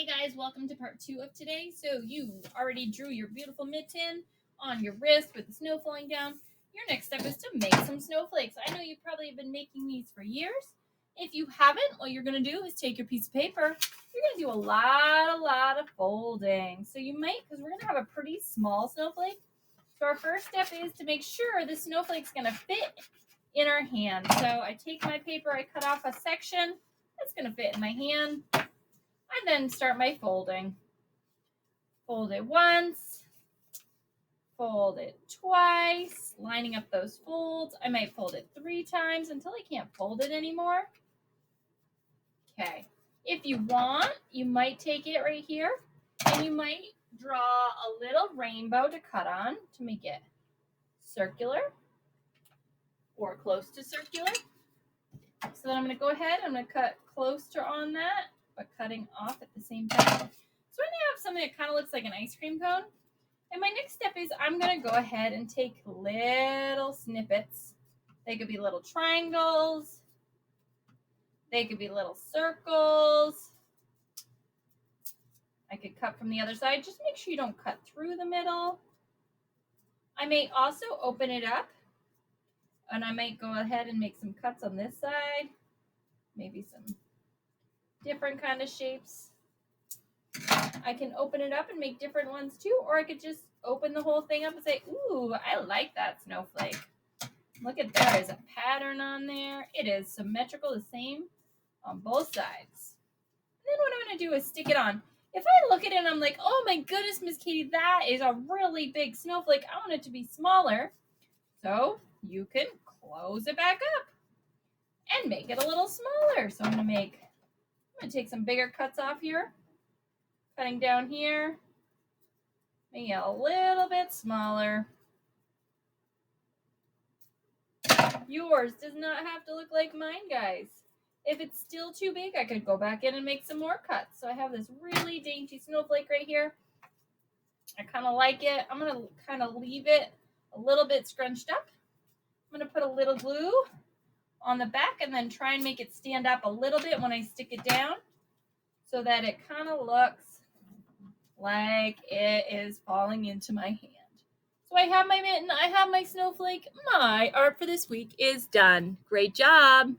Hey guys, welcome to part 2 of today. So you already drew your beautiful mitten on your wrist with the snow falling down. Your next step is to make some snowflakes. I know you probably have been making these for years. If you haven't, what you're going to do is take your piece of paper. You're going to do a lot of folding. So you might, because we're going to have a pretty small snowflake. So our first step is to make sure the snowflake's going to fit in our hand. So I take my paper, I cut off a section that's going to fit in my hand. I then start my folding. Fold it once, fold it twice, lining up those folds. I might fold it 3 times until I can't fold it anymore. Okay, if you want, you might take it right here and you might draw a little rainbow to cut on to make it circular or close to circular. So then I'm going to go ahead, I'm going to cut close to on that, but cutting off at the same time. So I'm going to have something that kind of looks like an ice cream cone. And my next step is I'm going to go ahead and take little snippets. They could be little triangles. They could be little circles. I could cut from the other side. Just make sure you don't cut through the middle. I may also open it up. And I might go ahead and make some cuts on this side. Maybe some different kind of shapes. I can open it up and make different ones too, or I could just open the whole thing up and say, ooh, I like that snowflake. Look at there is a pattern on there. It is symmetrical, the same on both sides. And then what I'm going to do is stick it on. If I look at it and I'm like, oh my goodness, Miss Katie, that is a really big snowflake. I want it to be smaller. So you can close it back up and make it a little smaller. So I'm going to take some bigger cuts off here. Cutting down here, making it a little bit smaller. Yours does not have to look like mine, guys. If it's still too big, I could go back in and make some more cuts. So I have this really dainty snowflake right here. I kind of like it. I'm going to kind of leave it a little bit scrunched up. I'm going to put a little glue on the back and then try and make it stand up a little bit when I stick it down so that it kind of looks like it is falling into my hand. So I have my mitten, I have my snowflake. My art for this week is done. Great job.